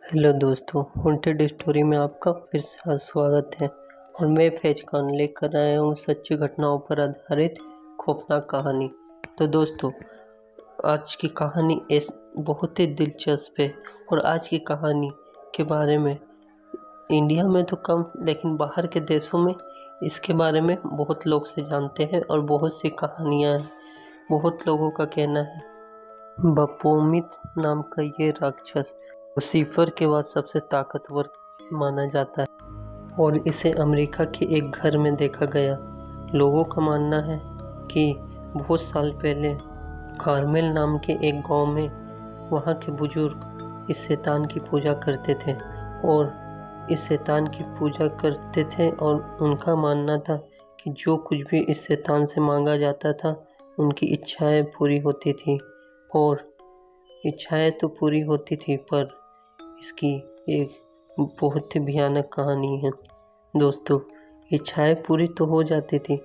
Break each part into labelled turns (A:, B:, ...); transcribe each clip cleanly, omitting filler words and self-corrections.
A: Hello दोस्तों, haunted story में आपका फिर से स्वागत है। और मैं फैज खान लेकर आया हूँ सच्ची घटनाओं पर आधारित खौफनाक कहानी। तो दोस्तों, आज की कहानी बहुत ही दिलचस्प है। और आज की कहानी के बारे में इंडिया में तो कम, लेकिन बाहर के देशों में इसके बारे में बहुत लोग से जानते हैं और बहुत सी कहानियाँ हैं। बहुत लोगों का कहना है बपोमित नाम का ये राक्षस लूसीफर के बाद सबसे ताकतवर माना जाता है और इसे अमेरिका के एक घर में देखा गया। लोगों का मानना है कि बहुत साल पहले कार्मेल नाम के एक गांव में वहां के बुजुर्ग इस शैतान की पूजा करते थे और उनका मानना था कि जो कुछ भी इस शैतान से मांगा जाता था उनकी इच्छाएं पूरी होती थी। और इच्छाएं तो पूरी होती थी, पर इसकी एक बहुत ही भयानक कहानी है। दोस्तों, इच्छाएं पूरी तो हो जाती थी,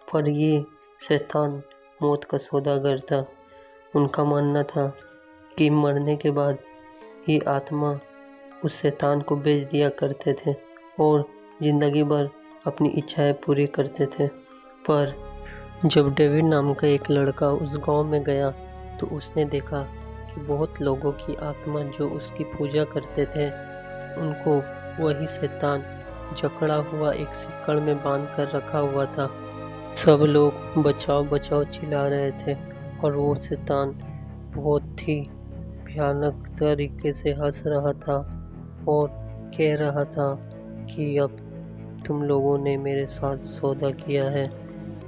A: पर ये शैतान मौत का सौदागर था। उनका मानना था कि मरने के बाद ही आत्मा उस शैतान को बेच दिया करते थे और जिंदगी भर अपनी इच्छाएं पूरी करते थे। पर जब डेविड नाम का एक लड़का उस गांव में गया तो उसने देखा कि बहुत लोगों की आत्मा जो उसकी पूजा करते थे उनको वही शैतान जकड़ा हुआ एक सिक्कड़ में बांध कर रखा हुआ था। सब लोग बचाओ बचाओ चिल्ला रहे थे और वो शैतान बहुत ही भयानक तरीके से हंस रहा था और कह रहा था कि अब तुम लोगों ने मेरे साथ सौदा किया है,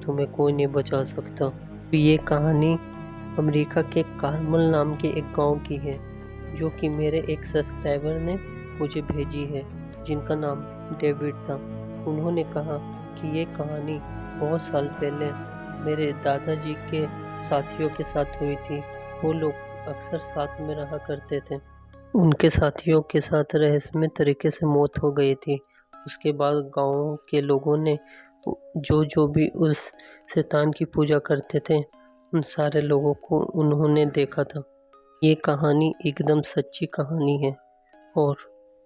A: तुम्हें कोई नहीं बचा सकता। ये कहानी अमेरिका के कार्मल नाम के एक गांव की है, जो कि मेरे एक सब्सक्राइबर ने मुझे भेजी है, जिनका नाम डेविड था। उन्होंने कहा कि ये कहानी बहुत साल पहले मेरे दादाजी के साथियों के साथ हुई थी। वो लोग अक्सर साथ में रहा करते थे। उनके साथियों के साथ रहस्यमय तरीके से मौत हो गई थी। उसके बाद गांव के लोगों ने जो भी उस शैतान की पूजा करते थे उन सारे लोगों को उन्होंने देखा था। ये कहानी एकदम सच्ची कहानी है और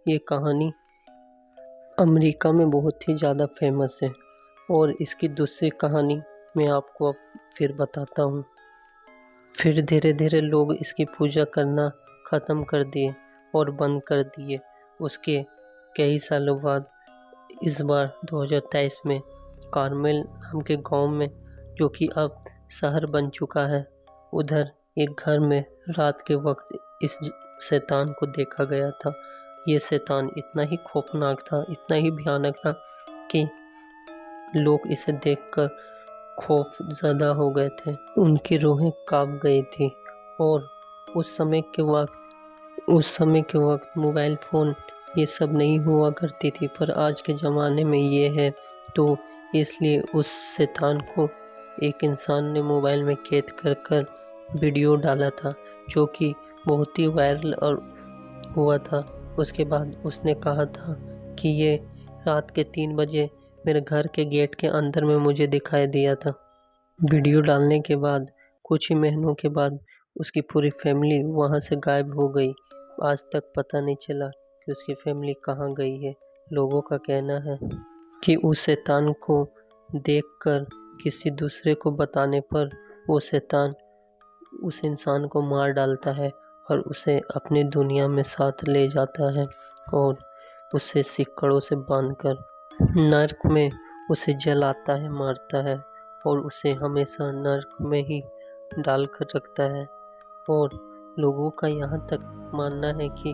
A: ये कहानी अमेरिका में बहुत ही ज़्यादा फेमस है। और इसकी दूसरी कहानी मैं आपको अब फिर बताता हूँ। फिर धीरे धीरे लोग इसकी पूजा करना ख़त्म कर दिए और बंद कर दिए। उसके कई सालों बाद इस बार 2023 में कार्मेल नाम के गांव में, जो कि अब शहर बन चुका है, उधर एक घर में रात के वक्त इस शैतान को देखा गया था। ये शैतान इतना ही खौफनाक था, इतना ही भयानक था कि लोग इसे देखकर खौफ ज़्यादा हो गए थे। उनकी रूहें कांप गई थी। और उस समय के वक्त मोबाइल फ़ोन ये सब नहीं हुआ करती थी, पर आज के ज़माने में ये है। तो इसलिए उस शैतान को एक इंसान ने मोबाइल में कैद कर वीडियो डाला था, जो कि बहुत ही वायरल और हुआ था। उसके बाद उसने कहा था कि ये रात के 3 बजे मेरे घर के गेट के अंदर में मुझे दिखाई दिया था। वीडियो डालने के बाद कुछ ही महीनों के बाद उसकी पूरी फैमिली वहाँ से गायब हो गई। आज तक पता नहीं चला कि उसकी फैमिली कहाँ गई है। लोगों का कहना है कि उस शैतान को देखकर किसी दूसरे को बताने पर वो शैतान उस इंसान को मार डालता है और उसे अपनी दुनिया में साथ ले जाता है और उसे सिक्कड़ों से बांधकर नर्क में उसे जलाता है, मारता है और उसे हमेशा नर्क में ही डालकर रखता है। और लोगों का यहाँ तक मानना है कि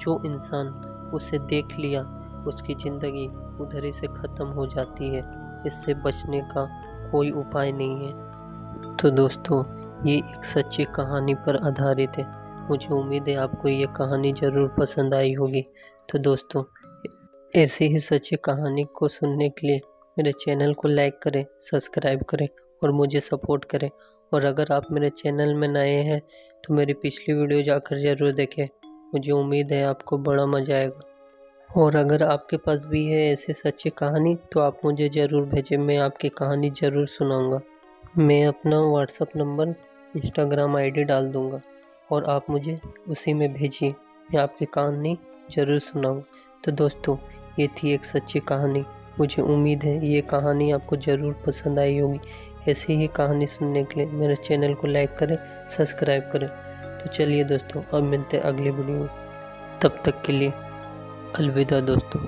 A: जो इंसान उसे देख लिया उसकी ज़िंदगी उधर ही से ख़त्म हो जाती है। इससे बचने का कोई उपाय नहीं है। तो दोस्तों, ये एक सच्ची कहानी पर आधारित है। मुझे उम्मीद है आपको ये कहानी ज़रूर पसंद आई होगी। तो दोस्तों, ऐसी ही सच्ची कहानी को सुनने के लिए मेरे चैनल को लाइक करें, सब्सक्राइब करें और मुझे सपोर्ट करें। और अगर आप मेरे चैनल में नए हैं तो मेरी पिछली वीडियो जाकर ज़रूर देखें। मुझे उम्मीद है आपको बड़ा मज़ा आएगा। और अगर आपके पास भी है ऐसी सच्ची कहानी तो आप मुझे ज़रूर भेजें, मैं आपकी कहानी ज़रूर सुनाऊंगा। मैं अपना व्हाट्सअप नंबर, इंस्टाग्राम आईडी डाल दूंगा और आप मुझे उसी में भेजिए। मैं आपकी कहानी ज़रूर सुनाऊँ। तो दोस्तों, ये थी एक सच्ची कहानी। मुझे उम्मीद है ये कहानी आपको ज़रूर पसंद आई होगी। ऐसी ही कहानी सुनने के लिए मेरे चैनल को लाइक करें, सब्सक्राइब करें। तो चलिए दोस्तों, अब मिलते हैं अगले वीडियो में। तब तक के लिए अलविदा दोस्तों।